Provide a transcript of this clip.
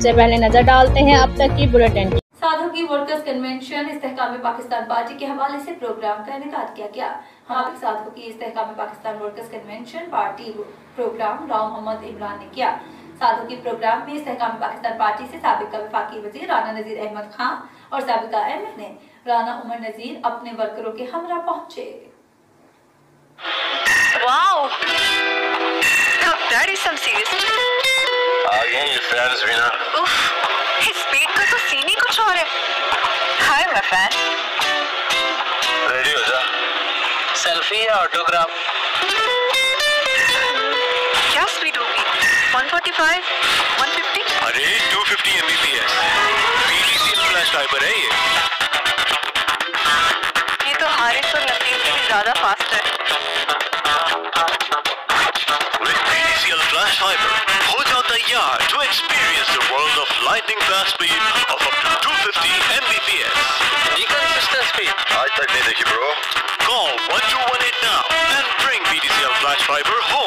सबसे पहले नजर डालते हैं अब तक की बुलेटिन। साधु की वर्कर्स कन्वेंशन इस्तेहकाम पाकिस्तान पार्टी के हवाले से प्रोग्राम का इनेकाद किया गया। हाफिज साधु की Istehkam Pakistan workers convention party programme Rao Mohammad Imran ने किया। साधु की प्रोग्राम में इस्तेहकाम पाकिस्तान पार्टी से साबिका वफाकी वजीर राना नजीर अहमद खान और साबिका एमएनए राना उमर नजीर अपने वर्करों के हमरा पहुंचे। Wow, that is some serious. Again, your fans, Rina. Oof, his speed का तो सीन ही कुछ और है। Hi, my fan. Ready हो जा। Selfie या autograph? क्या स्पीड होगी? 145, 150? अरे 250 Mbps. BTC फ्लैश फाइबर है ये। ये तो हारिस और नसीम से भी ज़्यादा फास्ट है। Flash fiber हो जाओ तैयार to experience the world of lightning fast speed of up to 250 Mbps. ये consistent speed आज तक नहीं देखी bro. Call 1218 now and bring BTCL Flash Fiber home.